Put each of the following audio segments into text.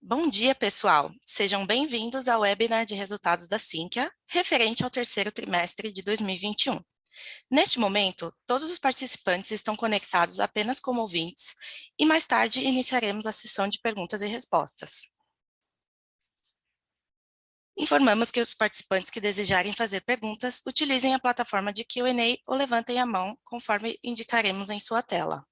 Bom dia, pessoal! Sejam bem-vindos ao webinar de resultados da Sinqia, referente ao terceiro trimestre de 2021. Neste momento, todos os participantes estão conectados apenas como ouvintes e mais tarde iniciaremos a sessão de perguntas e respostas. Informamos que os participantes que desejarem fazer perguntas utilizem a plataforma de Q&A ou levantem a mão, conforme indicaremos em sua tela.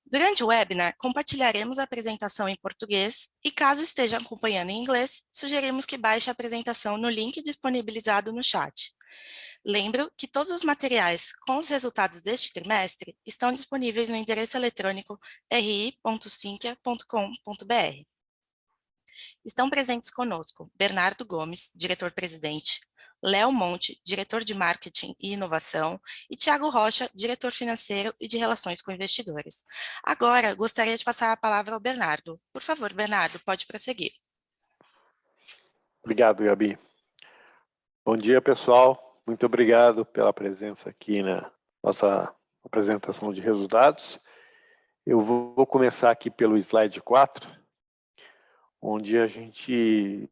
Durante o webinar, compartilharemos a apresentação em português e, caso esteja acompanhando em inglês, sugerimos que baixe a apresentação no link disponibilizado no chat. Lembro que todos os materiais com os resultados deste trimestre estão disponíveis no endereço eletrônico ri.sinqia.com.br. Estão presentes conosco Bernardo Gomes, diretor-presidente, Léo Monte, diretor de Marketing e Inovação, e Tiago Rocha, diretor financeiro e de Relações com Investidores. Agora, gostaria de passar a palavra ao Bernardo. Por favor, Bernardo, pode prosseguir. Obrigado, Gabi. Bom dia, pessoal. Muito obrigado pela presença aqui na nossa apresentação de resultados. Eu vou começar aqui pelo slide 4, onde a gente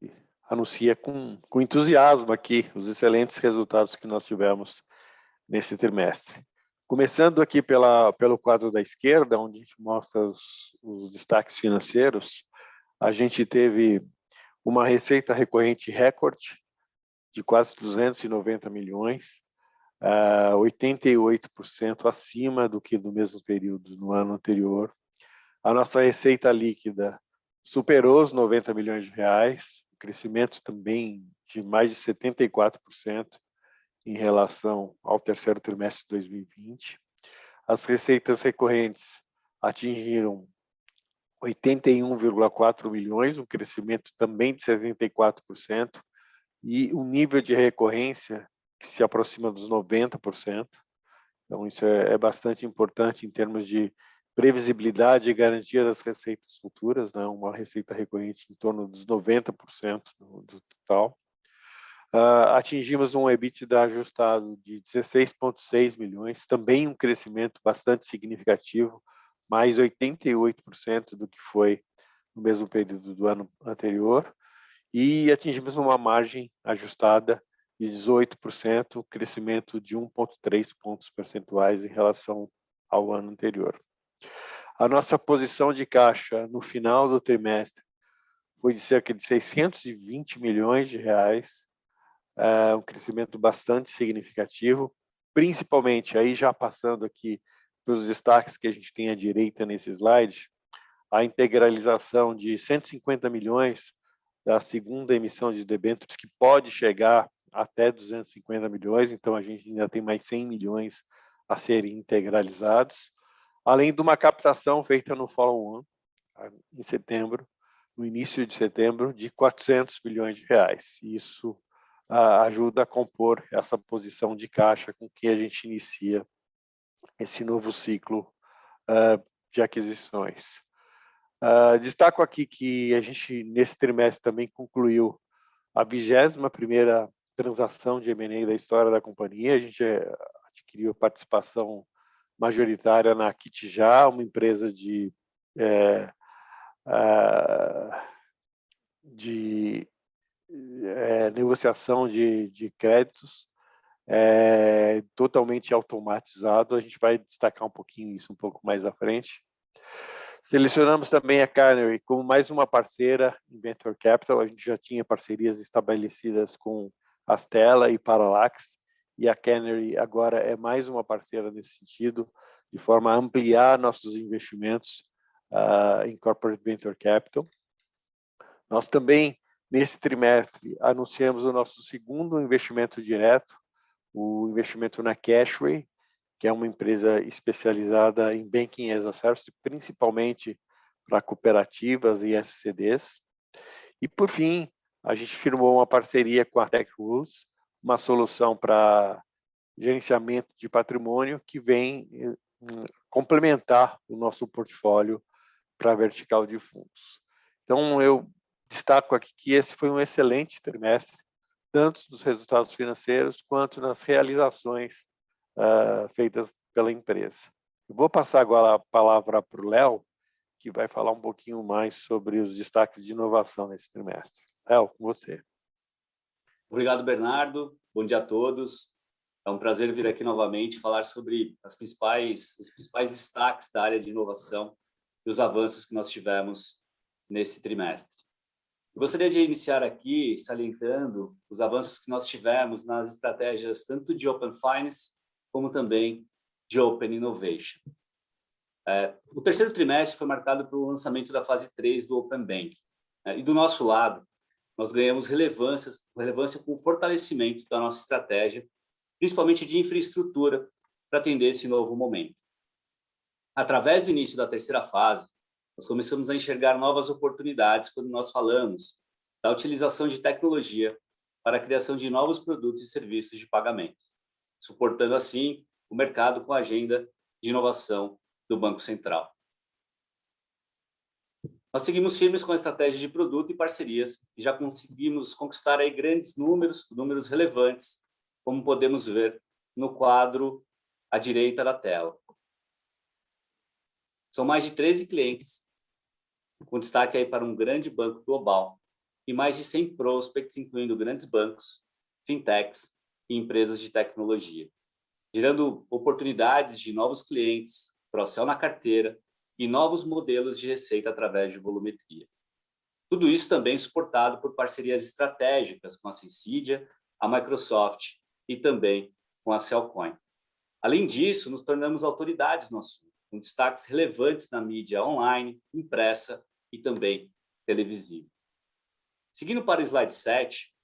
anuncia com entusiasmo aqui os excelentes resultados que nós tivemos nesse trimestre. Começando aqui pelo quadro da esquerda, onde a gente mostra os destaques financeiros, a gente teve uma receita recorrente recorde de quase 290 milhões, 88% acima do que no mesmo período no ano anterior. A nossa receita líquida superou os 90 milhões de reais, crescimento também de mais de 74% em relação ao terceiro trimestre de 2020. As receitas recorrentes atingiram 81,4 milhões, um crescimento também de 74%, e um nível de recorrência que se aproxima dos 90%. Então, isso é bastante importante em termos de previsibilidade e garantia das receitas futuras, né? Uma receita recorrente em torno dos 90% do total. Atingimos um EBITDA ajustado de 16,6 milhões, também um crescimento bastante significativo, mais 88% do que foi no mesmo período do ano anterior, e atingimos uma margem ajustada de 18%, crescimento de 1,3 pontos percentuais em relação ao ano anterior. A nossa posição de caixa no final do trimestre foi de cerca de 620 milhões de reais, um crescimento bastante significativo, principalmente, aí já passando aqui para os destaques que a gente tem à direita nesse slide, a integralização de 150 milhões da segunda emissão de debêntures, que pode chegar até 250 milhões, então a gente ainda tem mais 100 milhões a serem integralizados, além de uma captação feita no follow-on, em setembro, no início de setembro, de 400 milhões de reais. Isso ajuda a compor essa posição de caixa com que a gente inicia esse novo ciclo de aquisições. Destaco aqui que a gente, nesse trimestre, também concluiu a 21ª transação de M&A da história da companhia. A gente adquiriu participação majoritária na Kitijá, uma empresa de negociação de créditos, totalmente automatizado. A gente vai destacar um pouquinho isso um pouco mais à frente. Selecionamos também a Canary como mais uma parceira em Venture Capital. A gente já tinha parcerias estabelecidas com Astela e Parallax, e a Canary agora é mais uma parceira nesse sentido, de forma a ampliar nossos investimentos em Corporate Venture Capital. Nós também, nesse trimestre, anunciamos o nosso segundo investimento direto, o investimento na Cashway, que é uma empresa especializada em Banking as a Service, principalmente para cooperativas e SCDs. E, por fim, a gente firmou uma parceria com a TechRules, uma solução para gerenciamento de patrimônio que vem complementar o nosso portfólio para a vertical de fundos. Então, eu destaco aqui que esse foi um excelente trimestre tanto nos resultados financeiros quanto nas realizações feitas pela empresa. Eu vou passar agora a palavra para o Léo, que vai falar um pouquinho mais sobre os destaques de inovação nesse trimestre. Léo, com você. Obrigado, Bernardo. Bom dia a todos. É um prazer vir aqui novamente falar sobre os principais destaques da área de inovação e os avanços que nós tivemos nesse trimestre. Eu gostaria de iniciar aqui salientando os avanços que nós tivemos nas estratégias tanto de Open Finance como também de Open Innovation. O terceiro trimestre foi marcado pelo lançamento da fase 3 do Open Banking. E do nosso lado, nós ganhamos relevância com o fortalecimento da nossa estratégia, principalmente de infraestrutura, para atender esse novo momento. Através do início da terceira fase, nós começamos a enxergar novas oportunidades quando nós falamos da utilização de tecnologia para a criação de novos produtos e serviços de pagamento, suportando assim o mercado com a agenda de inovação do Banco Central. Nós seguimos firmes com a estratégia de produto e parcerias e já conseguimos conquistar aí grandes números relevantes, como podemos ver no quadro à direita da tela. São mais de 13 clientes, com destaque aí para um grande banco global e mais de 100 prospects, incluindo grandes bancos, fintechs e empresas de tecnologia, gerando oportunidades de novos clientes, cross-sell na carteira e novos modelos de receita através de volumetria. Tudo isso também suportado por parcerias estratégicas com a Sensidia, a Microsoft e também com a Cellcoin. Além disso, nos tornamos autoridades no assunto, com destaques relevantes na mídia online, impressa e também televisiva. Seguindo para o slide 7,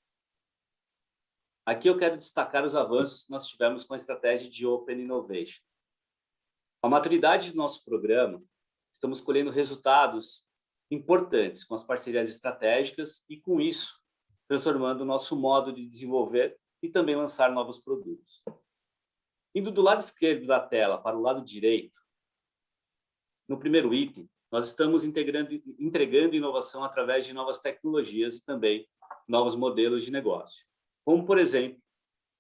aqui eu quero destacar os avanços que nós tivemos com a estratégia de Open Innovation. Com a maturidade do nosso programa, estamos colhendo resultados importantes com as parcerias estratégicas e, com isso, transformando o nosso modo de desenvolver e também lançar novos produtos. Indo do lado esquerdo da tela para o lado direito, no primeiro item, nós estamos entregando inovação através de novas tecnologias e também novos modelos de negócio, como, por exemplo,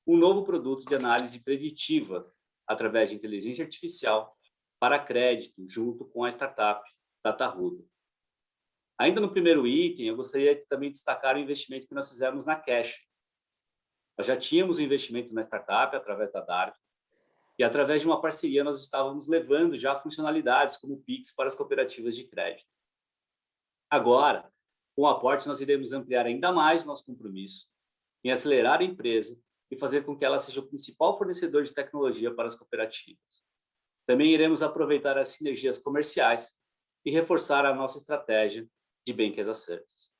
um novo produto de análise preditiva através de inteligência artificial para crédito, junto com a startup DataRudo. Ainda no primeiro item, eu gostaria de também destacar o investimento que nós fizemos na Cash. Nós já tínhamos um investimento na startup através da Dark, e através de uma parceria nós estávamos levando já funcionalidades como o Pix para as cooperativas de crédito. Agora, com o aporte, nós iremos ampliar ainda mais o nosso compromisso em acelerar a empresa e fazer com que ela seja o principal fornecedor de tecnologia para as cooperativas. Também iremos aproveitar as sinergias comerciais e reforçar a nossa estratégia de Bank as a Service.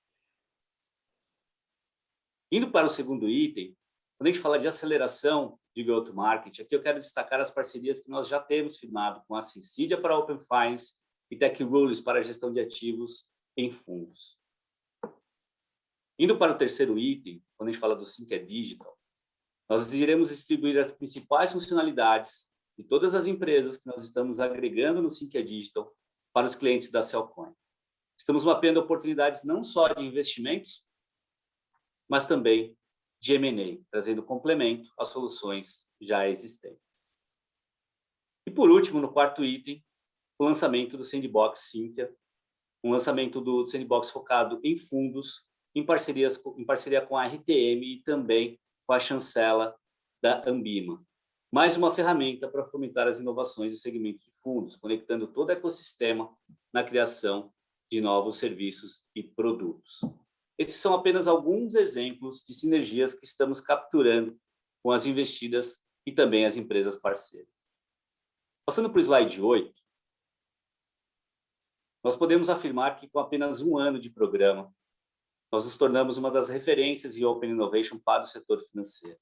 Indo para o segundo item, quando a gente fala de aceleração de go-to-market, aqui eu quero destacar as parcerias que nós já temos firmado com a Sensidia para Open Finance e TechRules para a gestão de ativos em fundos. Indo para o terceiro item, quando a gente fala do Sync Digital, nós iremos distribuir as principais funcionalidades de todas as empresas que nós estamos agregando no Sync Digital para os clientes da Cellcoin. Estamos mapeando oportunidades não só de investimentos, mas também de M&A, trazendo complemento às soluções já existentes. E, por último, no quarto item, o lançamento do Sandbox Sinqia, um lançamento do Sandbox focado em fundos, em parceria com a RTM e também com a chancela da Ambima. Mais uma ferramenta para fomentar as inovações do segmento de fundos, conectando todo o ecossistema na criação de novos serviços e produtos. Esses são apenas alguns exemplos de sinergias que estamos capturando com as investidas e também as empresas parceiras. Passando para o slide 8, nós podemos afirmar que com apenas um ano de programa, nós nos tornamos uma das referências em Open Innovation para o setor financeiro.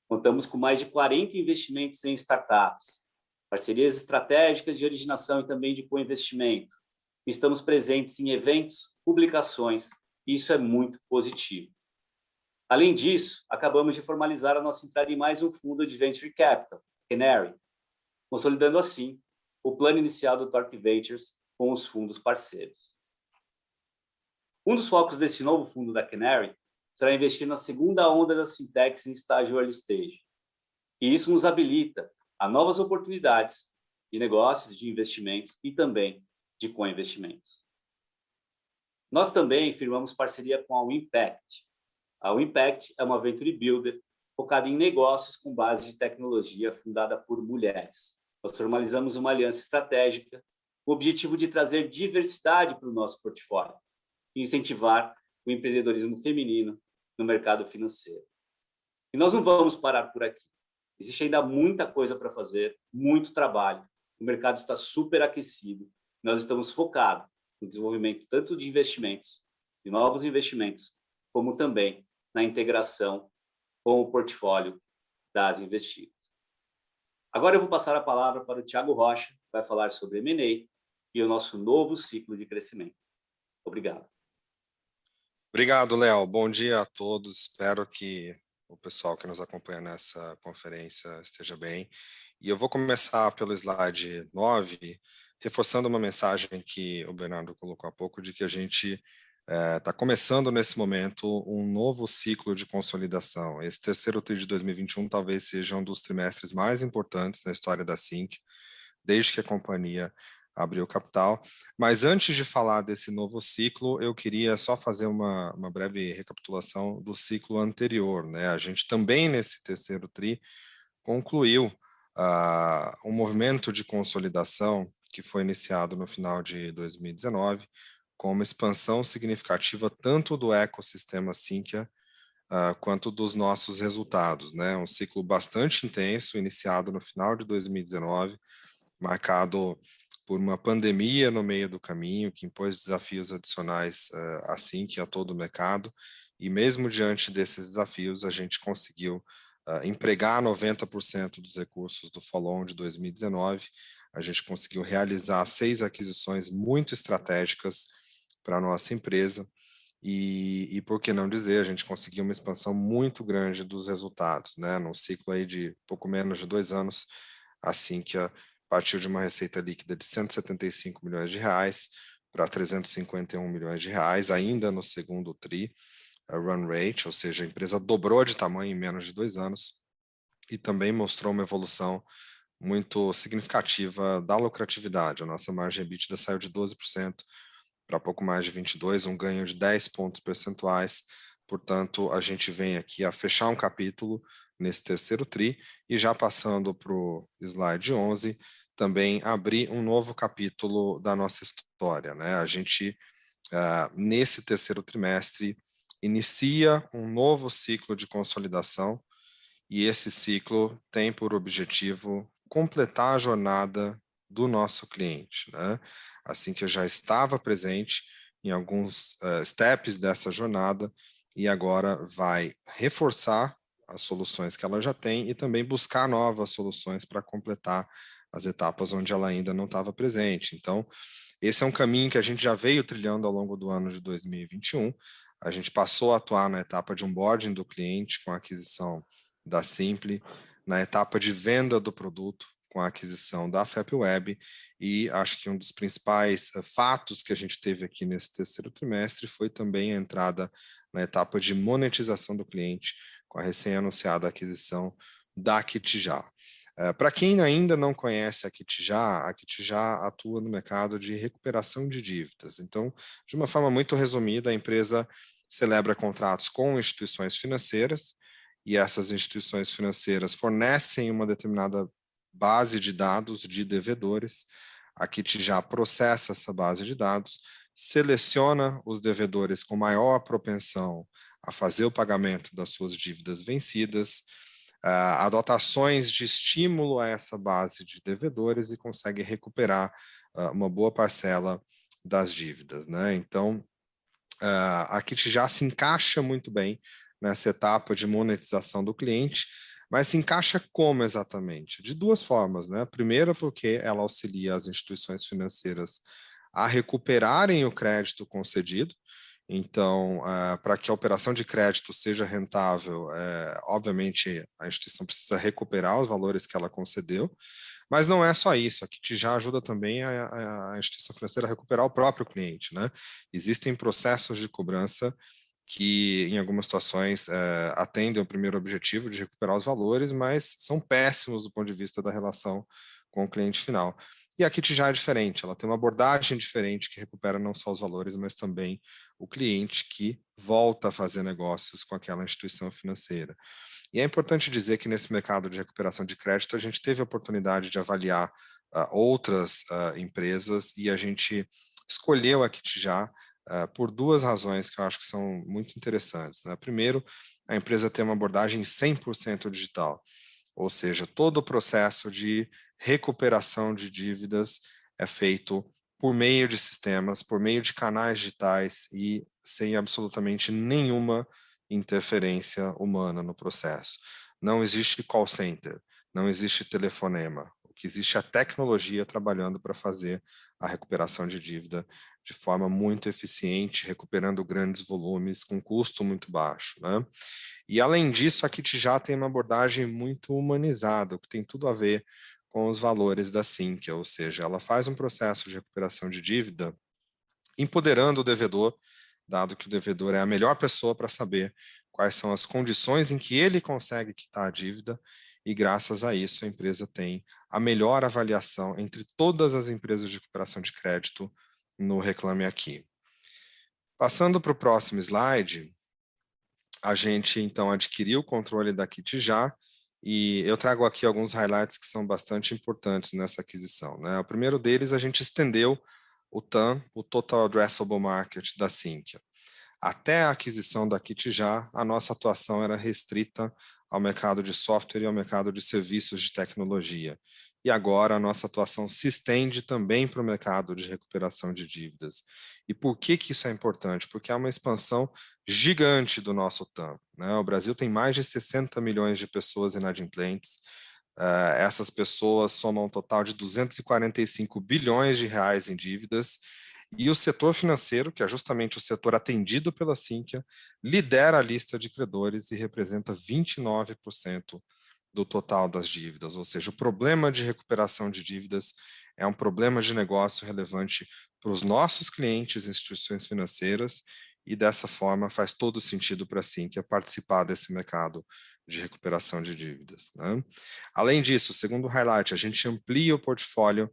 Contamos com mais de 40 investimentos em startups, parcerias estratégicas de originação e também de co-investimento. Estamos presentes em eventos, publicações, e isso é muito positivo. Além disso, acabamos de formalizar a nossa entrada em mais um fundo de Venture Capital, Canary, consolidando assim o plano inicial do Torque Ventures com os fundos parceiros. Um dos focos desse novo fundo da Canary será investir na segunda onda das fintechs em estágio early stage. E isso nos habilita a novas oportunidades de negócios, de investimentos e também de co-investimentos. Nós também firmamos parceria com a Wimpact. A Wimpact é uma venture builder focada em negócios com base de tecnologia fundada por mulheres. Nós formalizamos uma aliança estratégica com o objetivo de trazer diversidade para o nosso portfólio e incentivar o empreendedorismo feminino no mercado financeiro. E nós não vamos parar por aqui. Existe ainda muita coisa para fazer, muito trabalho. O mercado está super aquecido. Nós estamos focados no desenvolvimento tanto de investimentos, de novos investimentos, como também na integração com o portfólio das investidas. Agora eu vou passar a palavra para o Thiago Rocha, que vai falar sobre M&A e o nosso novo ciclo de crescimento. Obrigado. Obrigado, Léo. Bom dia a todos. Espero que o pessoal que nos acompanha nessa conferência esteja bem. E eu vou começar pelo slide 9, reforçando uma mensagem que o Bernardo colocou há pouco, de que a gente está começando nesse momento um novo ciclo de consolidação. Esse terceiro TRI de 2021 talvez seja um dos trimestres mais importantes na história da Sinqia, desde que a companhia abriu capital. Mas antes de falar desse novo ciclo, eu queria só fazer uma breve recapitulação do ciclo anterior, né? A gente também, nesse terceiro TRI, concluiu um movimento de consolidação que foi iniciado no final de 2019, com uma expansão significativa tanto do ecossistema Sinqia quanto dos nossos resultados, né? Um ciclo bastante intenso, iniciado no final de 2019, marcado por uma pandemia no meio do caminho, que impôs desafios adicionais à Sinqia, a todo o mercado, e mesmo diante desses desafios, a gente conseguiu empregar 90% dos recursos do follow-on de 2019, a gente conseguiu realizar 6 aquisições muito estratégicas para a nossa empresa, e por que não dizer, a gente conseguiu uma expansão muito grande dos resultados, né? Num ciclo aí de pouco menos de 2 anos, a Sinqia partiu de uma receita líquida de 175 milhões de reais para 351 milhões de reais, ainda no segundo TRI, a run rate, ou seja, a empresa dobrou de tamanho em menos de 2 anos e também mostrou uma evolução muito significativa da lucratividade. A nossa margem EBITDA saiu de 12% para pouco mais de 22%, um ganho de 10 pontos percentuais. Portanto, a gente vem aqui a fechar um capítulo nesse terceiro TRI e já passando para o slide 11, também abrir um novo capítulo da nossa história, né? A gente, nesse terceiro trimestre, inicia um novo ciclo de consolidação e esse ciclo tem por objetivo completar a jornada do nosso cliente, né? Assim que já estava presente em alguns steps dessa jornada e agora vai reforçar as soluções que ela já tem e também buscar novas soluções para completar as etapas onde ela ainda não estava presente. Então, esse é um caminho que a gente já veio trilhando ao longo do ano de 2021. A gente passou a atuar na etapa de onboarding do cliente com a aquisição da Simpli, na etapa de venda do produto com a aquisição da FAPWeb, e acho que um dos principais fatos que a gente teve aqui nesse terceiro trimestre foi também a entrada na etapa de monetização do cliente com a recém-anunciada aquisição da Kitjá. Para quem ainda não conhece a Kitjá atua no mercado de recuperação de dívidas. Então, de uma forma muito resumida, a empresa celebra contratos com instituições financeiras e essas instituições financeiras fornecem uma determinada base de dados de devedores. A Kitjá processa essa base de dados, seleciona os devedores com maior propensão a fazer o pagamento das suas dívidas vencidas, adota ações de estímulo a essa base de devedores e consegue recuperar uma boa parcela das dívidas, né? Então, a Kitjá se encaixa muito bem nessa etapa de monetização do cliente, mas se encaixa como exatamente? De 2 formas, né? Primeiro, porque ela auxilia as instituições financeiras a recuperarem o crédito concedido. Então, para que a operação de crédito seja rentável, obviamente a instituição precisa recuperar os valores que ela concedeu, mas não é só isso, a Kitjá ajuda também a instituição financeira a recuperar o próprio cliente, né? Existem processos de cobrança que em algumas situações atendem ao primeiro objetivo de recuperar os valores, mas são péssimos do ponto de vista da relação com o cliente final. E a Kit já é diferente, ela tem uma abordagem diferente que recupera não só os valores, mas também o cliente que volta a fazer negócios com aquela instituição financeira. E é importante dizer que nesse mercado de recuperação de crédito, a gente teve a oportunidade de avaliar outras empresas e a gente escolheu a Kit já por duas razões que eu acho que são muito interessantes, né? Primeiro, a empresa tem uma abordagem 100% digital, ou seja, todo o processo de recuperação de dívidas é feito por meio de sistemas, por meio de canais digitais e sem absolutamente nenhuma interferência humana no processo. Não existe call center, não existe telefonema. O que existe é a tecnologia trabalhando para fazer a recuperação de dívida de forma muito eficiente, recuperando grandes volumes com custo muito baixo, né? E além disso, a Kit já tem uma abordagem muito humanizada, o que tem tudo a ver com os valores da Sinqia, ou seja, ela faz um processo de recuperação de dívida empoderando o devedor, dado que o devedor é a melhor pessoa para saber quais são as condições em que ele consegue quitar a dívida, e graças a isso a empresa tem a melhor avaliação entre todas as empresas de recuperação de crédito no Reclame Aqui. Passando para o próximo slide, a gente então adquiriu o controle da Kit já, e eu trago aqui alguns highlights que são bastante importantes nessa aquisição, né? O primeiro deles, a gente estendeu o TAM, o Total Addressable Market da Sinqia. Até a aquisição da Kit já, a nossa atuação era restrita ao mercado de software e ao mercado de serviços de tecnologia. E agora a nossa atuação se estende também para o mercado de recuperação de dívidas. E por que isso é importante? Porque há uma expansão gigante do nosso TAM, né? O Brasil tem mais de 60 milhões de pessoas inadimplentes. Essas pessoas somam um total de 245 bilhões de reais em dívidas. E o setor financeiro, que é justamente o setor atendido pela Sinqia, lidera a lista de credores e representa 29% do total das dívidas, ou seja, o problema de recuperação de dívidas é um problema de negócio relevante para os nossos clientes e instituições financeiras, e dessa forma faz todo sentido para a Sinqia participar desse mercado de recuperação de dívidas, né? Além disso, segundo o highlight, a gente amplia o portfólio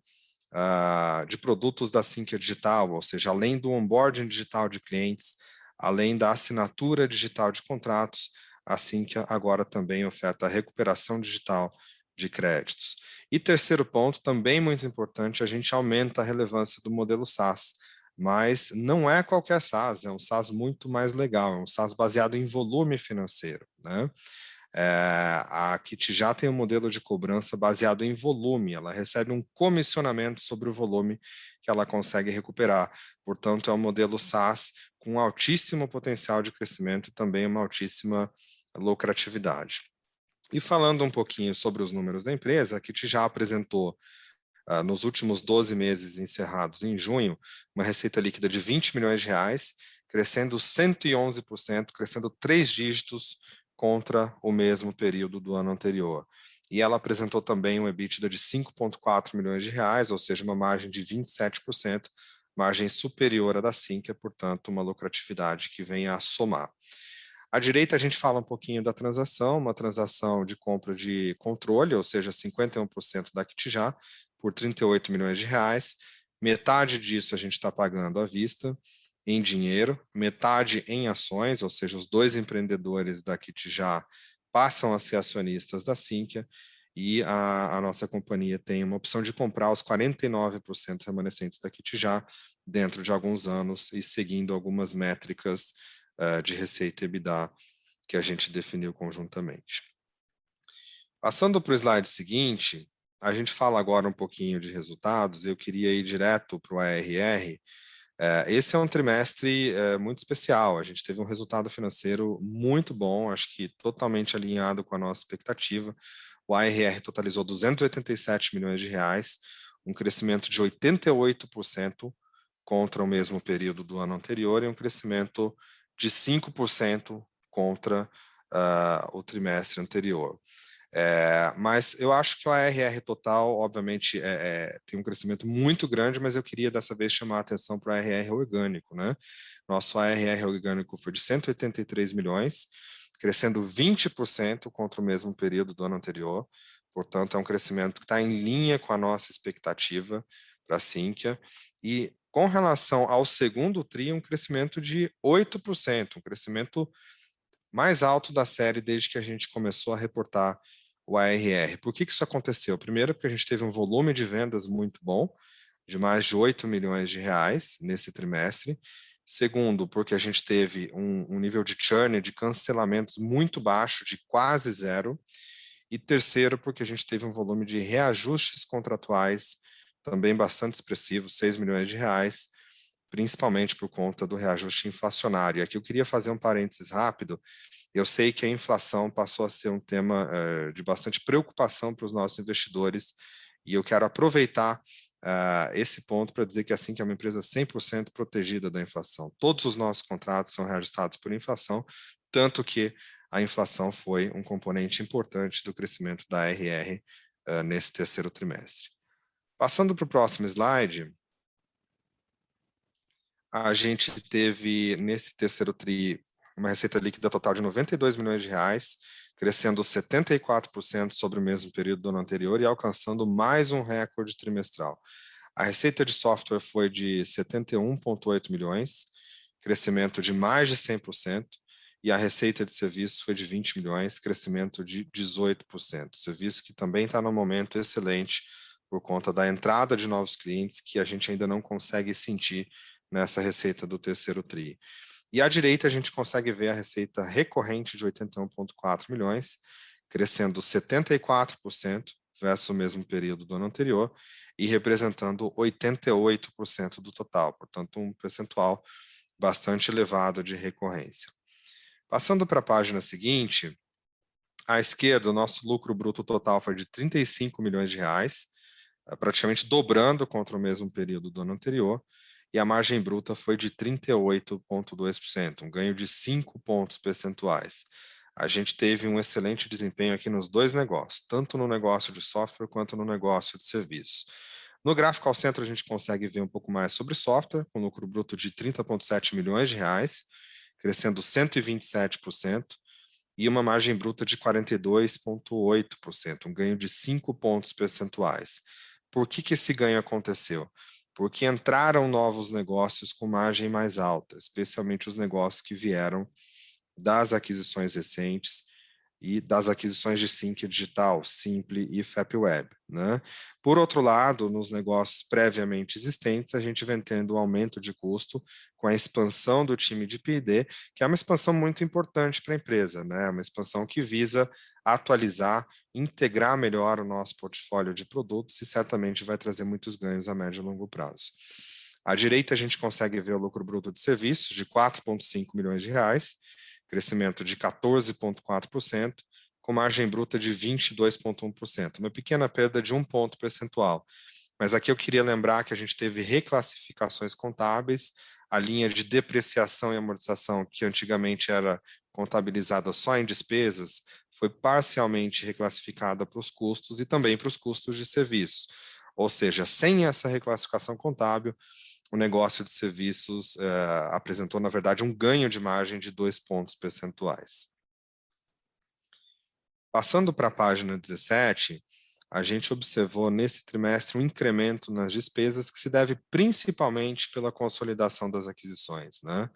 de produtos da Sinqia Digital, ou seja, além do onboarding digital de clientes, além da assinatura digital de contratos, a Sinqia agora também oferta a recuperação digital de créditos. E terceiro ponto, também muito importante, a gente aumenta a relevância do modelo SaaS, mas não é qualquer SaaS, é um SaaS muito mais legal, é um SaaS baseado em volume financeiro, né? A Kit já tem um modelo de cobrança baseado em volume, ela recebe um comissionamento sobre o volume que ela consegue recuperar. Portanto, é um modelo SaaS com altíssimo potencial de crescimento e também uma altíssima lucratividade. E falando um pouquinho sobre os números da empresa, a Kit já apresentou nos últimos 12 meses encerrados em junho, uma receita líquida de 20 milhões de reais, crescendo 111%, crescendo 3 dígitos contra o mesmo período do ano anterior. E ela apresentou também um EBITDA de 5,4 milhões de reais, ou seja, uma margem de 27%, margem superior à da Sinqia, portanto, uma lucratividade que vem a somar. À direita, a gente fala um pouquinho da transação, uma transação de compra de controle, ou seja, 51% da Kit já, por 38 milhões de reais. Metade disso a gente está pagando à vista, em dinheiro, metade em ações, ou seja, os dois empreendedores da Kit já passam a ser acionistas da Sinqia, e a nossa companhia tem uma opção de comprar os 49% remanescentes da Kit já dentro de alguns anos e seguindo algumas métricas de receita e EBITDA que a gente definiu conjuntamente. Passando para o slide seguinte, a gente fala agora um pouquinho de resultados. Eu queria ir direto para o ARR. Esse é um trimestre muito especial. A gente teve um resultado financeiro muito bom, acho que totalmente alinhado com a nossa expectativa. O ARR totalizou 287 milhões de reais, um crescimento de 88% contra o mesmo período do ano anterior e um crescimento de 5% contra o trimestre anterior. Mas eu acho que o ARR total, obviamente, tem um crescimento muito grande, mas eu queria dessa vez chamar a atenção para o ARR orgânico, né? Nosso ARR orgânico foi de 183 milhões, crescendo 20% contra o mesmo período do ano anterior. Portanto, é um crescimento que está em linha com a nossa expectativa para a Sinqia. E com relação ao segundo TRI, um crescimento de 8%, um crescimento mais alto da série desde que a gente começou a reportar o ARR. Por que isso aconteceu? Primeiro, porque a gente teve um volume de vendas muito bom, de mais de 8 milhões de reais nesse trimestre. Segundo, porque a gente teve um nível de churn, de cancelamentos muito baixo, de quase zero. E terceiro, porque a gente teve um volume de reajustes contratuais também bastante expressivo, 6 milhões de reais, principalmente por conta do reajuste inflacionário. E aqui eu queria fazer um parênteses rápido. Eu sei que a inflação passou a ser um tema de bastante preocupação para os nossos investidores, e eu quero aproveitar esse ponto para dizer que assim que é uma empresa 100% protegida da inflação. Todos os nossos contratos são reajustados por inflação, tanto que a inflação foi um componente importante do crescimento da ARR nesse terceiro trimestre. Passando para o próximo slide, a gente teve nesse terceiro TRI uma receita líquida total de 92 milhões de reais, crescendo 74% sobre o mesmo período do ano anterior e alcançando mais um recorde trimestral. A receita de software foi de 71,8 milhões, crescimento de mais de 100%, e a receita de serviços foi de 20 milhões, crescimento de 18%. Serviço que também está num momento excelente por conta da entrada de novos clientes que a gente ainda não consegue sentir nessa receita do terceiro TRI. E à direita a gente consegue ver a receita recorrente de 81,4 milhões, crescendo 74% versus o mesmo período do ano anterior e representando 88% do total, portanto um percentual bastante elevado de recorrência. Passando para a página seguinte, à esquerda o nosso lucro bruto total foi de 35 milhões de reais, praticamente dobrando contra o mesmo período do ano anterior, e a margem bruta foi de 38,2%, um ganho de 5 pontos percentuais. A gente teve um excelente desempenho aqui nos dois negócios, tanto no negócio de software quanto no negócio de serviços. No gráfico ao centro a gente consegue ver um pouco mais sobre software, com lucro bruto de 30,7 milhões de reais, crescendo 127%, e uma margem bruta de 42,8%, um ganho de 5 pontos percentuais. Por que esse ganho aconteceu? Porque entraram novos negócios com margem mais alta, especialmente os negócios que vieram das aquisições recentes e das aquisições de Sinqia Digital, Simple e FapWeb, né? Por outro lado, nos negócios previamente existentes, a gente vem tendo um aumento de custo com a expansão do time de P&D, que é uma expansão muito importante para a empresa, né? Uma expansão que visa atualizar, integrar melhor o nosso portfólio de produtos e certamente vai trazer muitos ganhos a médio e longo prazo. À direita, a gente consegue ver o lucro bruto de serviços de 4,5 milhões de reais, crescimento de 14,4%, com margem bruta de 22,1%, uma pequena perda de 1 ponto percentual. Mas aqui eu queria lembrar que a gente teve reclassificações contábeis, a linha de depreciação e amortização, que antigamente era contabilizada só em despesas, foi parcialmente reclassificada para os custos e também para os custos de serviços. Ou seja, sem essa reclassificação contábil, o negócio de serviços apresentou, na verdade, um ganho de margem de 2 pontos percentuais. Passando para a página 17, a gente observou nesse trimestre um incremento nas despesas que se deve principalmente pela consolidação das aquisições, né?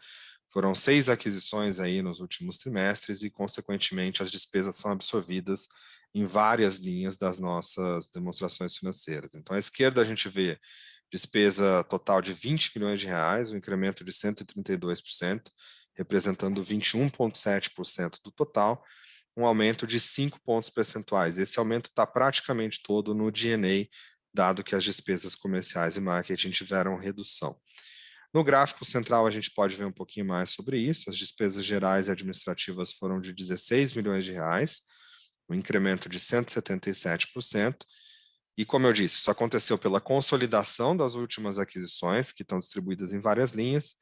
Foram 6 aquisições aí nos últimos trimestres e, consequentemente, as despesas são absorvidas em várias linhas das nossas demonstrações financeiras. Então, à esquerda a gente vê despesa total de 20 milhões de reais, um incremento de 132%, representando 21,7% do total, um aumento de 5 pontos percentuais. Esse aumento está praticamente todo no G&A, dado que as despesas comerciais e marketing tiveram redução. No gráfico central, a gente pode ver um pouquinho mais sobre isso. As despesas gerais e administrativas foram de 16 milhões de reais, um incremento de 177%. E, como eu disse, isso aconteceu pela consolidação das últimas aquisições, que estão distribuídas em várias linhas,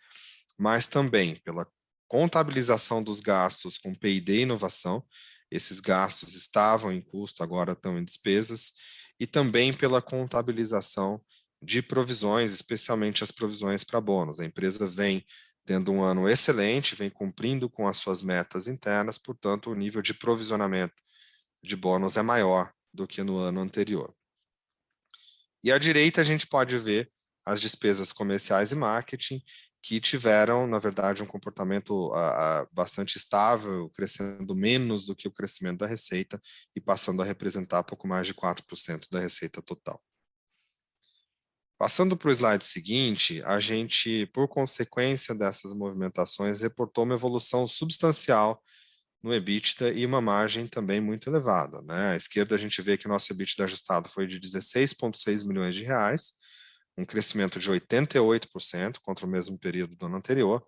mas também pela contabilização dos gastos com P&D e inovação. esses gastos estavam em custo, agora estão em despesas, e também pela contabilização de provisões, especialmente as provisões para bônus. A empresa vem tendo um ano excelente, vem cumprindo com as suas metas internas, portanto, o nível de provisionamento de bônus é maior do que no ano anterior. E à direita a gente pode ver as despesas comerciais e marketing, que tiveram, na verdade, um comportamento bastante estável, crescendo menos do que o crescimento da receita e passando a representar pouco mais de 4% da receita total. Passando para o slide seguinte, a gente, por consequência dessas movimentações, reportou uma evolução substancial no EBITDA e uma margem também muito elevada, né? À esquerda a gente vê que o nosso EBITDA ajustado foi de 16,6 milhões de reais, um crescimento de 88% contra o mesmo período do ano anterior,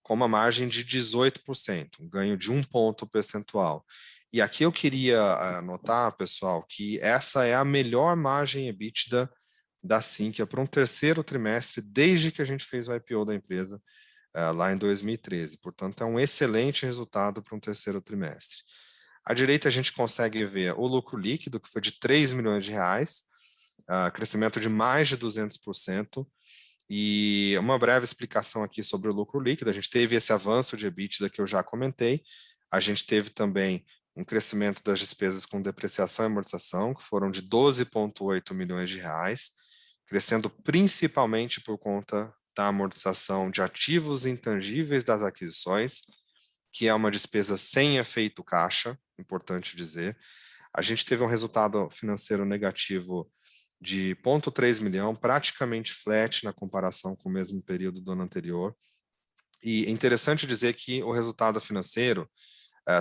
com uma margem de 18%, um ganho de 1 ponto percentual. E aqui eu queria notar, pessoal, que essa é a melhor margem EBITDA da Sinqia para um terceiro trimestre desde que a gente fez o IPO da empresa lá em 2013. Portanto, é um excelente resultado para um terceiro trimestre. À direita a gente consegue ver o lucro líquido, que foi de 3 milhões de reais, crescimento de mais de 200%, e uma breve explicação aqui sobre o lucro líquido. A gente teve esse avanço de EBITDA que eu já comentei, a gente teve também um crescimento das despesas com depreciação e amortização, que foram de 12,8 milhões de reais, crescendo principalmente por conta da amortização de ativos intangíveis das aquisições, que é uma despesa sem efeito caixa, importante dizer. A gente teve um resultado financeiro negativo de 0,3 milhão, praticamente flat na comparação com o mesmo período do ano anterior. E é interessante dizer que o resultado financeiro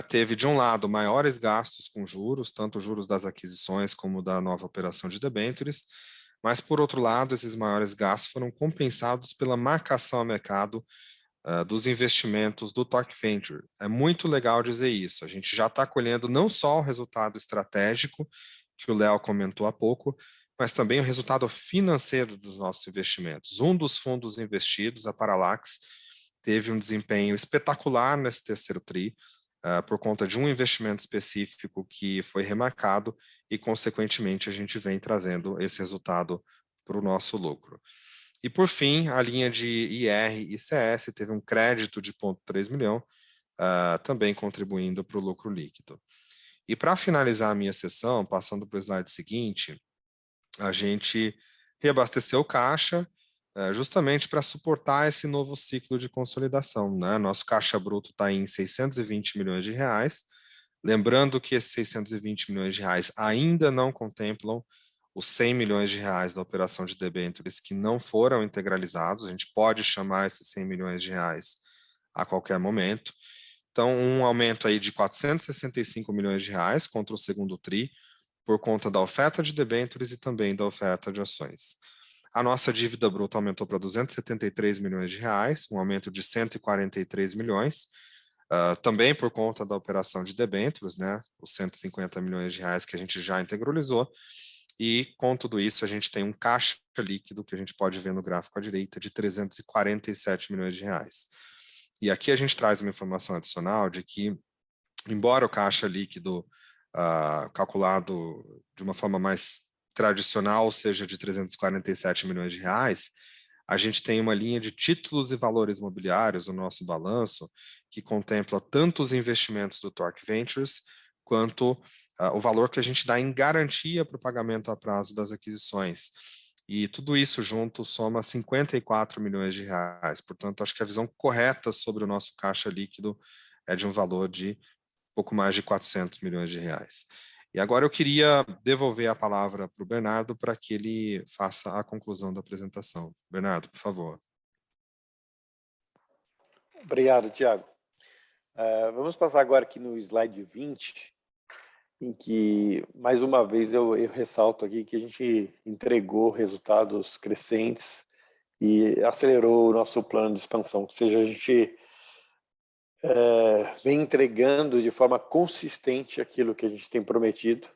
teve, de um lado, maiores gastos com juros, tanto juros das aquisições como da nova operação de debêntures, mas, por outro lado, esses maiores gastos foram compensados pela marcação a mercado dos investimentos do Torque Venture. É muito legal dizer isso. A gente já está colhendo não só o resultado estratégico, que o Léo comentou há pouco, mas também o resultado financeiro dos nossos investimentos. Um dos fundos investidos, a Parallax, teve um desempenho espetacular nesse terceiro TRI, por conta de um investimento específico que foi remarcado e, consequentemente, a gente vem trazendo esse resultado para o nosso lucro. E, por fim, a linha de IR e CS teve um crédito de 0,3 milhão, também contribuindo para o lucro líquido. E, para finalizar a minha sessão, passando para o slide seguinte, a gente reabasteceu caixa, justamente para suportar esse novo ciclo de consolidação, né? Nosso caixa bruto está em 620 milhões de reais, lembrando que esses 620 milhões de reais ainda não contemplam os 100 milhões de reais da operação de debêntures que não foram integralizados. A gente pode chamar esses 100 milhões de reais a qualquer momento. Então, um aumento aí de 465 milhões de reais contra o segundo TRI, por conta da oferta de debêntures e também da oferta de ações. A nossa dívida bruta aumentou para 273 milhões de reais, um aumento de 143 milhões, também por conta da operação de debêntures, né, os 150 milhões de reais que a gente já integralizou, e com tudo isso a gente tem um caixa líquido, que a gente pode ver no gráfico à direita, de 347 milhões de reais. E aqui a gente traz uma informação adicional de que, embora o caixa líquido calculado de uma forma mais tradicional seja de 347 milhões de reais, a gente tem uma linha de títulos e valores imobiliários no nosso balanço que contempla tanto os investimentos do Torque Ventures quanto o valor que a gente dá em garantia para o pagamento a prazo das aquisições. E tudo isso junto soma 54 milhões de reais. Portanto, acho que a visão correta sobre o nosso caixa líquido é de um valor de pouco mais de 400 milhões de reais. E agora eu queria devolver a palavra para o Bernardo para que ele faça a conclusão da apresentação. Bernardo, por favor. Obrigado, Thiago. Vamos passar agora aqui no slide 20, em que, mais uma vez, eu ressalto aqui que a gente entregou resultados crescentes e acelerou o nosso plano de expansão, ou seja, a gente vem entregando de forma consistente aquilo que a gente tem prometido.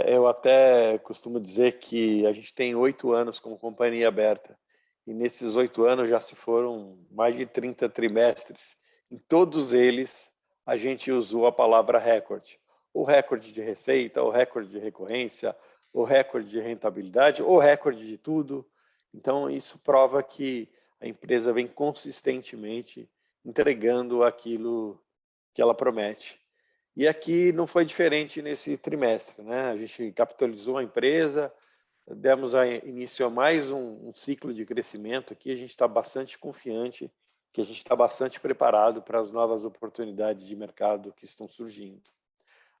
Eu até costumo dizer que a gente tem 8 anos como companhia aberta, e nesses 8 anos já se foram mais de 30 trimestres. Em todos eles, a gente usou a palavra recorde. O recorde de receita, o recorde de recorrência, o recorde de rentabilidade, o recorde de tudo. Então, isso prova que a empresa vem consistentemente entregando aquilo que ela promete. E aqui não foi diferente nesse trimestre, né? A gente capitalizou a empresa, demos início a mais um ciclo de crescimento aqui, a gente está bastante confiante, que a gente está bastante preparado para as novas oportunidades de mercado que estão surgindo.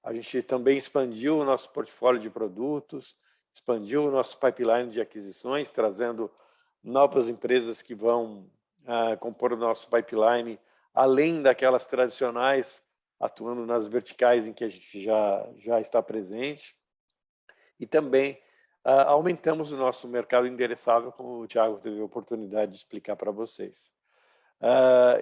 A gente também expandiu o nosso portfólio de produtos, expandiu o nosso pipeline de aquisições, trazendo novas empresas que vão compor o nosso pipeline, além daquelas tradicionais, atuando nas verticais em que a gente já está presente. E também aumentamos o nosso mercado endereçável, como o Thiago teve a oportunidade de explicar para vocês.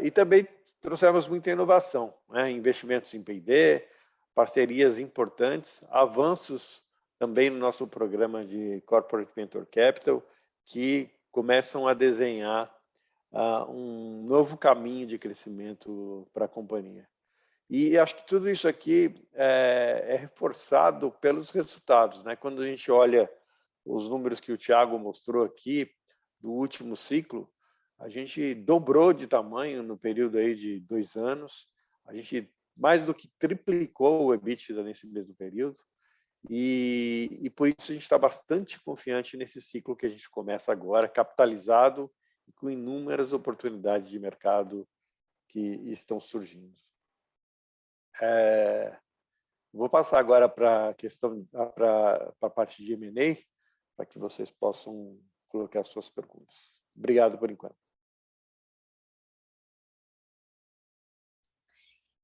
E também trouxemos muita inovação, né? Investimentos em P&D, parcerias importantes, avanços também no nosso programa de Corporate Venture Capital, que começam a desenhar um novo caminho de crescimento para a companhia. E acho que tudo isso aqui é reforçado pelos resultados, né? Quando a gente olha os números que o Thiago mostrou aqui do último ciclo, a gente dobrou de tamanho no período aí de 2 anos, a gente mais do que triplicou o EBITDA nesse mesmo período, e por isso a gente está bastante confiante nesse ciclo que a gente começa agora, capitalizado e com inúmeras oportunidades de mercado que estão surgindo. Vou passar agora para a parte de M&A, para que vocês possam colocar suas perguntas. Obrigado por enquanto.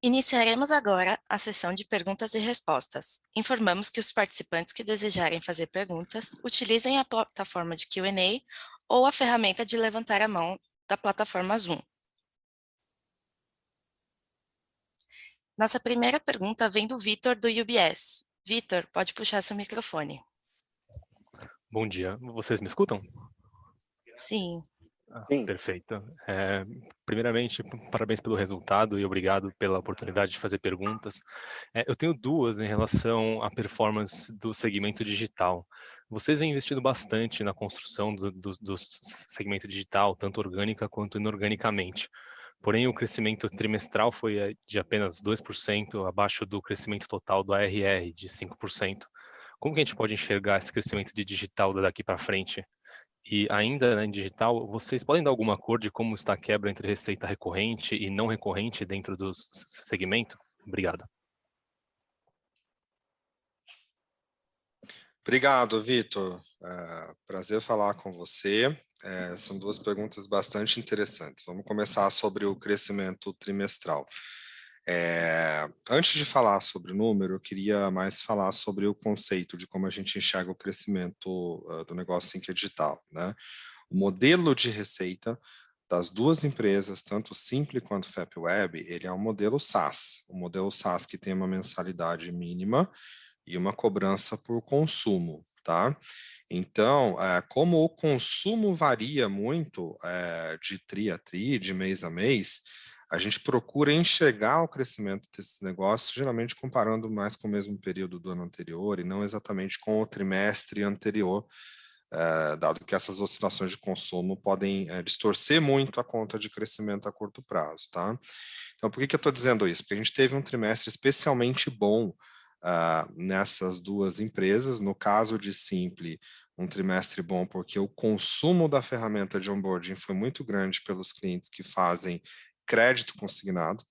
Iniciaremos agora a sessão de perguntas e respostas. Informamos que os participantes que desejarem fazer perguntas utilizem a plataforma de Q&A ou a ferramenta de levantar a mão da plataforma Zoom. Nossa primeira pergunta vem do Vitor, do UBS. Vitor, pode puxar seu microfone. Bom dia, vocês me escutam? Sim. Sim. Perfeito. Primeiramente, parabéns pelo resultado e obrigado pela oportunidade de fazer perguntas. Eu tenho duas em relação à performance do segmento digital. Vocês vêm investindo bastante na construção do segmento digital, tanto orgânica quanto inorganicamente. Porém, o crescimento trimestral foi de apenas 2%, abaixo do crescimento total do ARR, de 5%. Como que a gente pode enxergar esse crescimento de digital daqui para frente? E ainda em digital, vocês podem dar alguma cor de como está a quebra entre receita recorrente e não recorrente dentro do segmento? Obrigado. Obrigado, Vitor. Prazer falar com você. São duas perguntas bastante interessantes. Vamos começar sobre o crescimento trimestral. Antes de falar sobre o número, eu queria mais falar sobre o conceito de como a gente enxerga o crescimento do negócio Sinqia Digital, né? O modelo de receita das duas empresas, tanto Simpli quanto FapWeb, ele é um modelo SaaS, um modelo SaaS que tem uma mensalidade mínima e uma cobrança por consumo, tá? Então, como o consumo varia muito de tri a tri, de mês a mês, a gente procura enxergar o crescimento desses negócios, geralmente comparando mais com o mesmo período do ano anterior e não exatamente com o trimestre anterior, dado que essas oscilações de consumo podem distorcer muito a conta de crescimento a curto prazo, tá? Então, por que eu estou dizendo isso? Porque a gente teve um trimestre especialmente bom nessas duas empresas. No caso de Simpli, um trimestre bom porque o consumo da ferramenta de onboarding foi muito grande pelos clientes que fazem crédito consignado,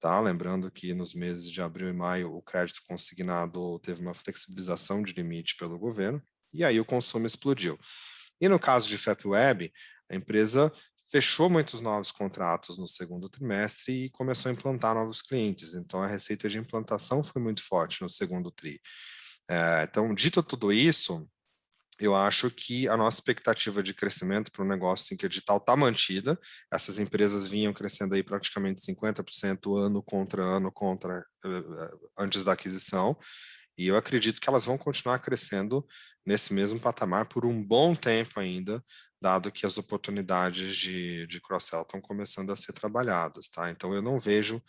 tá? Lembrando que nos meses de abril e maio o crédito consignado teve uma flexibilização de limite pelo governo e aí o consumo explodiu. E no caso de FapWeb, a empresa fechou muitos novos contratos no segundo trimestre e começou a implantar novos clientes. Então, a receita de implantação foi muito forte no segundo tri. Então, dito tudo isso, eu acho que a nossa expectativa de crescimento para o negócio Sinqia Digital está mantida. Essas empresas vinham crescendo aí praticamente 50% ano contra antes da aquisição. E eu acredito que elas vão continuar crescendo nesse mesmo patamar por um bom tempo ainda, dado que as oportunidades de cross-sell estão começando a ser trabalhadas, tá? Então, eu não vejo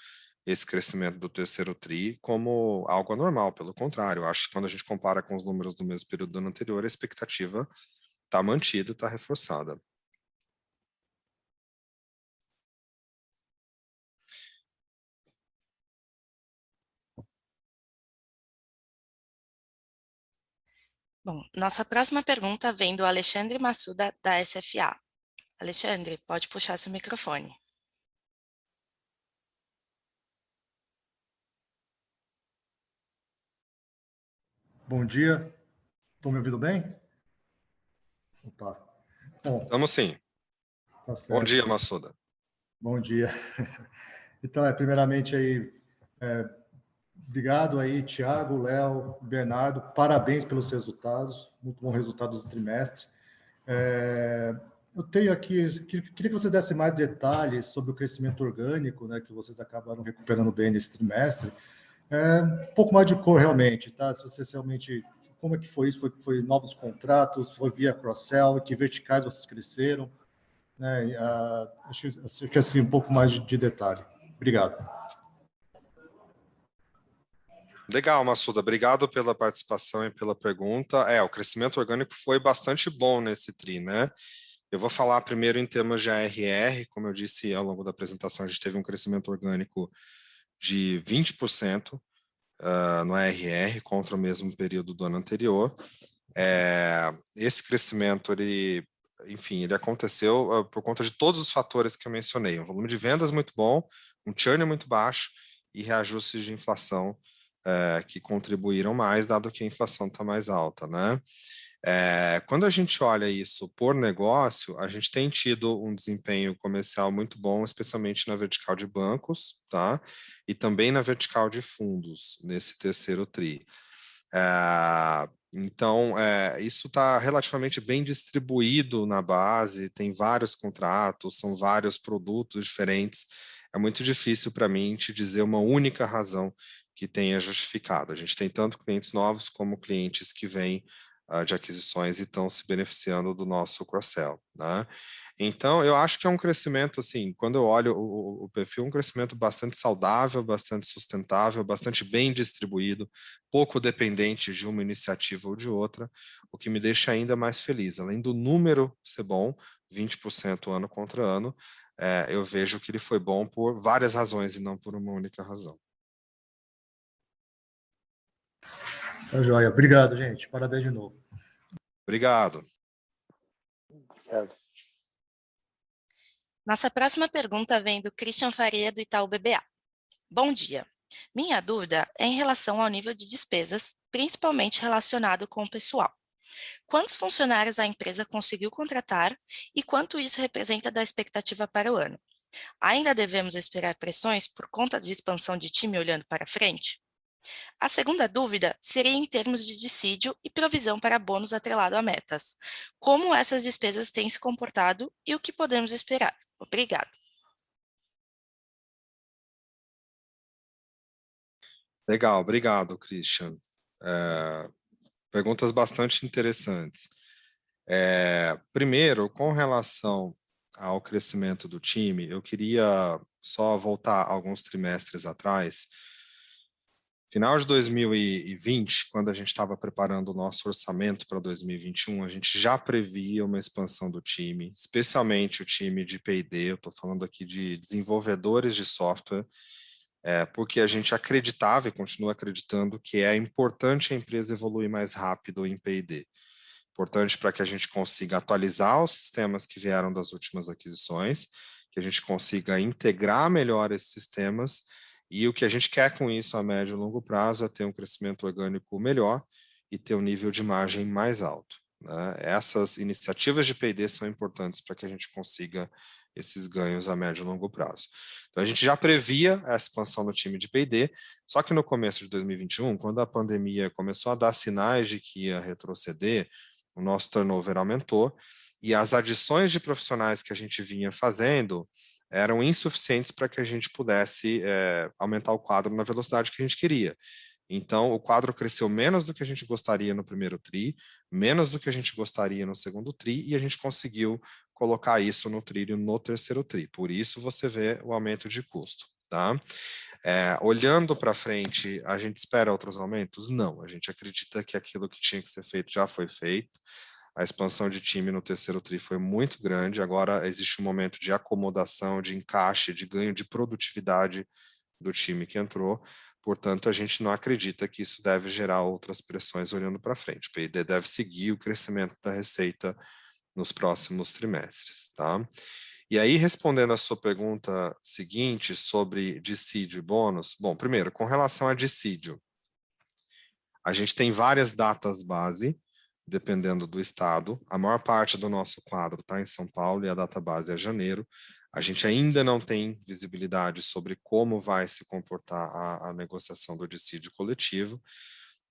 esse crescimento do terceiro TRI como algo anormal, pelo contrário, eu acho que quando a gente compara com os números do mesmo período do ano anterior, a expectativa está mantida, está reforçada. Bom, nossa próxima pergunta vem do Alexandre Massuda, da SFA. Alexandre, pode puxar seu microfone. Bom dia, estão me ouvindo bem? Opa. Bom, Estamos sim. tá certo. Bom dia, Massuda. Bom dia. Então, primeiramente aí, obrigado aí, Thiago, Léo, Bernardo, parabéns pelos resultados, muito bom resultado do trimestre. Eu tenho aqui, queria que você desse mais detalhes sobre o crescimento orgânico, né, que vocês acabaram recuperando bem nesse trimestre. Um pouco mais de cor, realmente, tá? Se vocês realmente, como é que foi isso? Foi novos contratos? Foi via cross-sell? Que verticais vocês cresceram? Né? Acho que assim, um pouco mais de detalhe. Obrigado. Legal, Massuda. Obrigado pela participação e pela pergunta. O crescimento orgânico foi bastante bom nesse TRI, né? Eu vou falar primeiro em termos de ARR. Como eu disse ao longo da apresentação, a gente teve um crescimento orgânico de 20% no ARR contra o mesmo período do ano anterior. Esse crescimento, ele aconteceu por conta de todos os fatores que eu mencionei. Um volume de vendas muito bom, um churn muito baixo e reajustes de inflação que contribuíram mais, dado que a inflação está mais alta, né? Quando a gente olha isso por negócio, a gente tem tido um desempenho comercial muito bom, especialmente na vertical de bancos, tá? E também na vertical de fundos, nesse terceiro TRI. Então, isso está relativamente bem distribuído na base, tem vários contratos, são vários produtos diferentes. É muito difícil para mim te dizer uma única razão que tenha justificado. A gente tem tanto clientes novos como clientes que vêm de aquisições e estão se beneficiando do nosso cross-sell, né? Então, eu acho que é um crescimento, assim, quando eu olho o perfil, um crescimento bastante saudável, bastante sustentável, bastante bem distribuído, pouco dependente de uma iniciativa ou de outra, o que me deixa ainda mais feliz. Além do número ser bom, 20% ano contra ano, eu vejo que ele foi bom por várias razões e não por uma única razão. Tá joia. Obrigado, gente. Parabéns de novo. Obrigado. Nossa próxima pergunta vem do Christian Faria, do Itaú BBA. Bom dia. Minha dúvida é em relação ao nível de despesas, principalmente relacionado com o pessoal. Quantos funcionários a empresa conseguiu contratar e quanto isso representa da expectativa para o ano? Ainda devemos esperar pressões por conta de expansão de time olhando para frente? A segunda dúvida seria em termos de dissídio e provisão para bônus atrelado a metas. Como essas despesas têm se comportado e o que podemos esperar? Obrigada. Legal, obrigado, Christian. Perguntas bastante interessantes. Primeiro, com relação ao crescimento do time, eu queria só voltar alguns trimestres atrás. Final de 2020, quando a gente estava preparando o nosso orçamento para 2021, a gente já previa uma expansão do time, especialmente o time de P&D, eu estou falando aqui de desenvolvedores de software, porque a gente acreditava e continua acreditando que é importante a empresa evoluir mais rápido em P&D. Importante para que a gente consiga atualizar os sistemas que vieram das últimas aquisições, que a gente consiga integrar melhor esses sistemas, e o que a gente quer com isso a médio e longo prazo é ter um crescimento orgânico melhor e ter um nível de margem mais alto, né? Essas iniciativas de P&D são importantes para que a gente consiga esses ganhos a médio e longo prazo. Então, a gente já previa a expansão no time de P&D, só que no começo de 2021, quando a pandemia começou a dar sinais de que ia retroceder, o nosso turnover aumentou e as adições de profissionais que a gente vinha fazendo eram insuficientes para que a gente pudesse aumentar o quadro na velocidade que a gente queria. Então, o quadro cresceu menos do que a gente gostaria no primeiro TRI, menos do que a gente gostaria no segundo TRI, e a gente conseguiu colocar isso no trilho no terceiro TRI. Por isso, você vê o aumento de custo, tá? Olhando para frente, a gente espera outros aumentos? Não, a gente acredita que aquilo que tinha que ser feito já foi feito. A expansão de time no terceiro tri foi muito grande, agora existe um momento de acomodação, de encaixe, de ganho de produtividade do time que entrou. Portanto, a gente não acredita que isso deve gerar outras pressões olhando para frente. O PID deve seguir o crescimento da receita nos próximos trimestres, tá? E aí, respondendo a sua pergunta seguinte sobre dissídio e bônus, bom, primeiro, com relação a dissídio, a gente tem várias datas base, dependendo do estado. A maior parte do nosso quadro está em São Paulo e a data base é janeiro. A gente ainda não tem visibilidade sobre como vai se comportar a negociação do dissídio coletivo,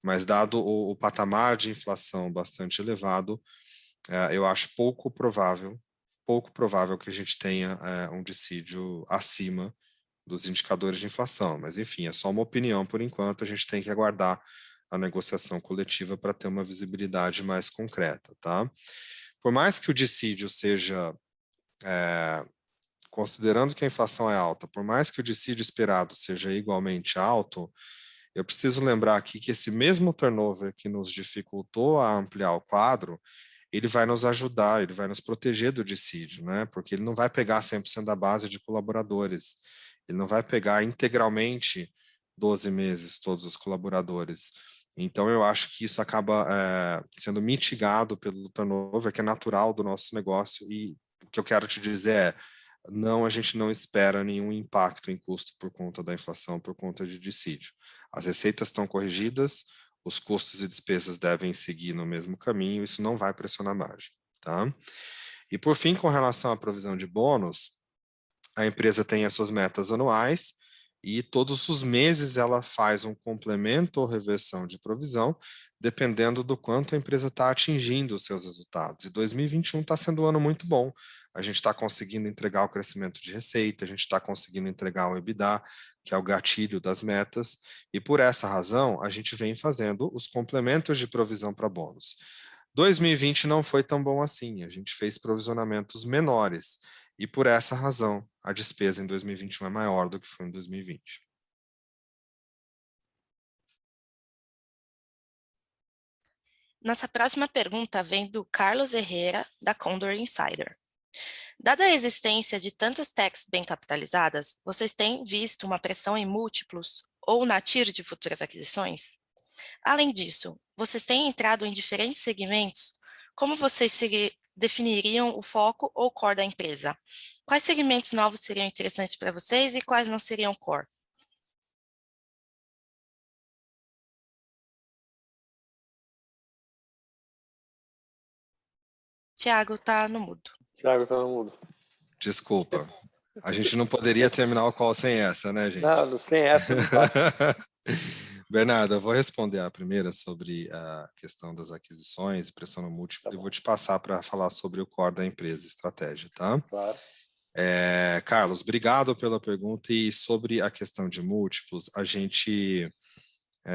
mas dado o patamar de inflação bastante elevado, eu acho pouco provável que a gente tenha um dissídio acima dos indicadores de inflação. Mas, enfim, é só uma opinião por enquanto, a gente tem que aguardar a negociação coletiva para ter uma visibilidade mais concreta, tá? Por mais que o dissídio seja... considerando que a inflação é alta, por mais que o dissídio esperado seja igualmente alto, eu preciso lembrar aqui que esse mesmo turnover que nos dificultou a ampliar o quadro, ele vai nos ajudar, ele vai nos proteger do dissídio, né? Porque ele não vai pegar 100% da base de colaboradores, ele não vai pegar integralmente 12 meses todos os colaboradores. Então, eu acho que isso acaba sendo mitigado pelo turnover, que é natural do nosso negócio, e o que eu quero te dizer é, não, a gente não espera nenhum impacto em custo por conta da inflação, por conta de dissídio. As receitas estão corrigidas, os custos e despesas devem seguir no mesmo caminho, isso não vai pressionar a margem, tá? E por fim, com relação à provisão de bônus, a empresa tem as suas metas anuais e todos os meses ela faz um complemento ou reversão de provisão, dependendo do quanto a empresa está atingindo os seus resultados. E 2021 está sendo um ano muito bom. A gente está conseguindo entregar o crescimento de receita, a gente está conseguindo entregar o EBITDA, que é o gatilho das metas, e por essa razão a gente vem fazendo os complementos de provisão para bônus. 2020 não foi tão bom assim, a gente fez provisionamentos menores, e por essa razão a despesa em 2021 é maior do que foi em 2020. Nossa próxima pergunta vem do Carlos Herrera, da Condor Insider. Dada a existência de tantas techs bem capitalizadas, vocês têm visto uma pressão em múltiplos ou na TIR de futuras aquisições? Além disso, vocês têm entrado em diferentes segmentos? Como vocês definiriam o foco ou core da empresa? Quais segmentos novos seriam interessantes para vocês e quais não seriam core? Tiago, está no mudo. Thiago está no mudo. Desculpa. A gente não poderia terminar o call sem essa, né, gente? Não, sem essa não passa. Bernardo, eu vou responder a primeira sobre a questão das aquisições, pressão no múltiplo, e vou te passar para falar sobre o core da empresa, estratégia, tá? Claro. Carlos, obrigado pela pergunta. E sobre a questão de múltiplos, a gente,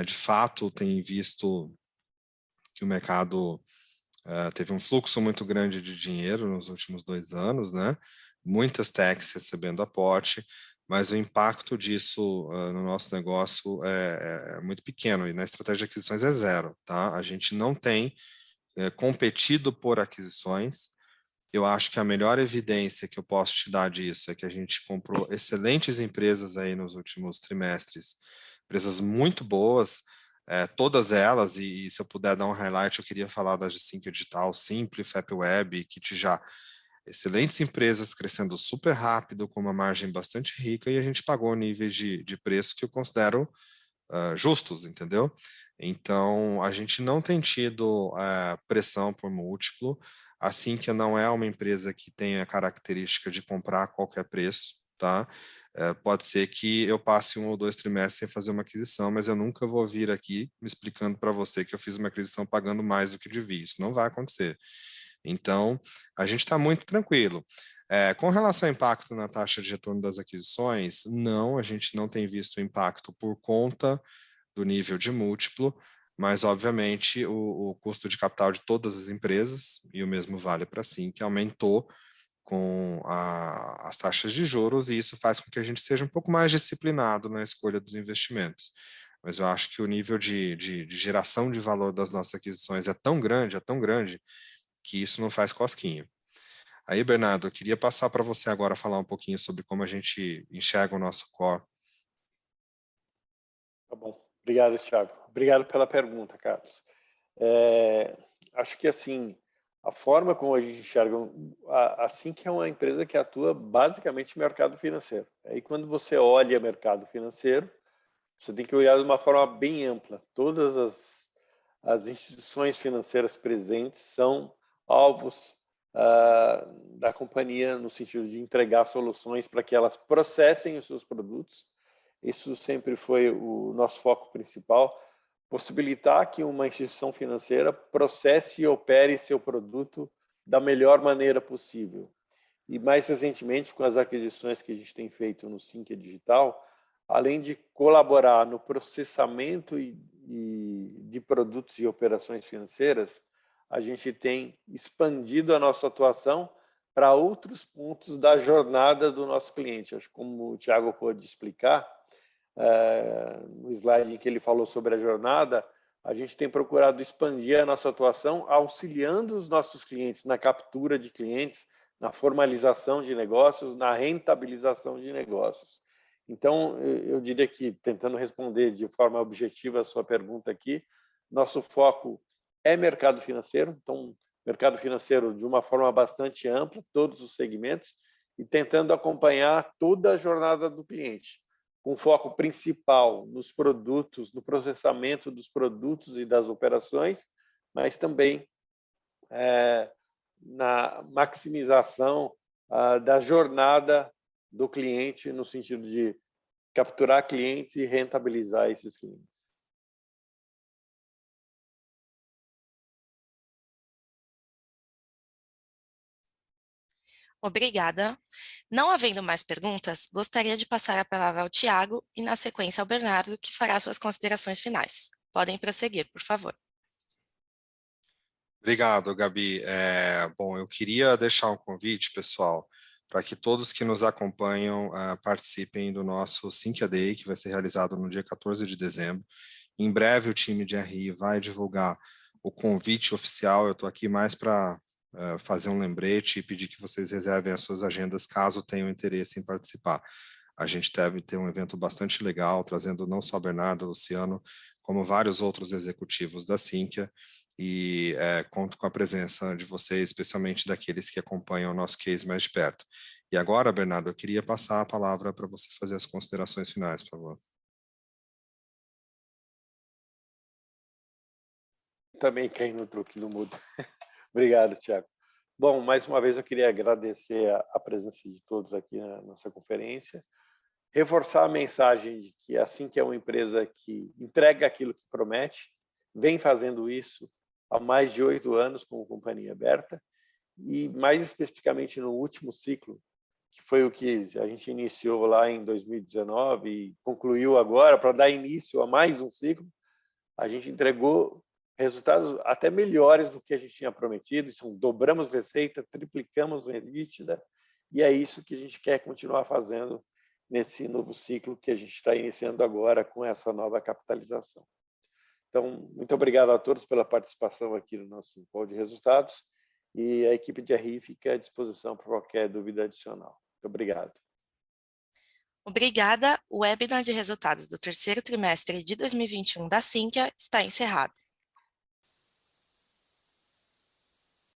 de fato, tem visto que o mercado teve um fluxo muito grande de dinheiro nos últimos 2 anos, né? Muitas techs recebendo aporte, mas o impacto disso no nosso negócio é muito pequeno, e na estratégia de aquisições é zero, tá? A gente não tem competido por aquisições. Eu acho que a melhor evidência que eu posso te dar disso é que a gente comprou excelentes empresas aí nos últimos trimestres, empresas muito boas, todas elas, e se eu puder dar um highlight, eu queria falar da G5 Digital, Simple, FapWeb, KitJa, excelentes empresas crescendo super rápido, com uma margem bastante rica, e a gente pagou níveis de preço que eu considero justos, entendeu? Então, a gente não tem tido pressão por múltiplo, assim que não é uma empresa que tenha a característica de comprar a qualquer preço, tá? Pode ser que eu passe 1 ou 2 trimestres sem fazer uma aquisição, mas eu nunca vou vir aqui me explicando para você que eu fiz uma aquisição pagando mais do que devia. Isso não vai acontecer. Então, a gente está muito tranquilo. Com relação ao impacto na taxa de retorno das aquisições, não, a gente não tem visto impacto por conta do nível de múltiplo, mas, obviamente, o custo de capital de todas as empresas, e o mesmo vale para a Sim, que aumentou com as taxas de juros, e isso faz com que a gente seja um pouco mais disciplinado na escolha dos investimentos. Mas eu acho que o nível de geração de valor das nossas aquisições é tão grande, que isso não faz cosquinha. Aí, Bernardo, eu queria passar para você agora falar um pouquinho sobre como a gente enxerga o nosso core. Tá bom. Obrigado, Thiago. Obrigado pela pergunta, Carlos. Acho que, assim, a forma como a gente enxerga, assim que é uma empresa que atua basicamente no mercado financeiro. Aí, quando você olha mercado financeiro, você tem que olhar de uma forma bem ampla. Todas as instituições financeiras presentes são alvos da companhia no sentido de entregar soluções para que elas processem os seus produtos. Isso sempre foi o nosso foco principal, possibilitar que uma instituição financeira processe e opere seu produto da melhor maneira possível. E mais recentemente, com as aquisições que a gente tem feito no Sinqia Digital, além de colaborar no processamento de produtos e operações financeiras, a gente tem expandido a nossa atuação para outros pontos da jornada do nosso cliente. Acho que, como o Thiago pôde explicar, no slide em que ele falou sobre a jornada, a gente tem procurado expandir a nossa atuação, auxiliando os nossos clientes na captura de clientes, na formalização de negócios, na rentabilização de negócios. Então, eu diria que, tentando responder de forma objetiva a sua pergunta aqui, nosso foco é mercado financeiro, então, mercado financeiro de uma forma bastante ampla, todos os segmentos, e tentando acompanhar toda a jornada do cliente, com foco principal nos produtos, no processamento dos produtos e das operações, mas também na maximização da jornada do cliente, no sentido de capturar clientes e rentabilizar esses clientes. Obrigada. Não havendo mais perguntas, gostaria de passar a palavra ao Thiago e, na sequência, ao Bernardo, que fará suas considerações finais. Podem prosseguir, por favor. Obrigado, Gabi. Bom, eu queria deixar um convite, pessoal, para que todos que nos acompanham participem do nosso Sinqia Day, que vai ser realizado no dia 14 de dezembro. Em breve, o time de RI vai divulgar o convite oficial. Eu estou aqui mais para fazer um lembrete e pedir que vocês reservem as suas agendas, caso tenham interesse em participar. A gente deve ter um evento bastante legal, trazendo não só Bernardo, Luciano, como vários outros executivos da Sinqia, e conto com a presença de vocês, especialmente daqueles que acompanham o nosso case mais de perto. E agora, Bernardo, eu queria passar a palavra para você fazer as considerações finais, por favor. Também caí no truque do mudo. Obrigado, Thiago. Bom, mais uma vez eu queria agradecer a presença de todos aqui na nossa conferência, reforçar a mensagem de que assim que é uma empresa que entrega aquilo que promete, vem fazendo isso há mais de 8 anos como companhia aberta, e mais especificamente no último ciclo, que foi o que a gente iniciou lá em 2019 e concluiu agora, para dar início a mais um ciclo, a gente entregou resultados até melhores do que a gente tinha prometido. Dobramos receita, triplicamos EBITDA, e é isso que a gente quer continuar fazendo nesse novo ciclo que a gente está iniciando agora com essa nova capitalização. Então, muito obrigado a todos pela participação aqui no nosso call de resultados, e a equipe de RI fica à disposição para qualquer dúvida adicional. Muito obrigado. Obrigada. O webinar de resultados do terceiro trimestre de 2021 da Sinqia está encerrado.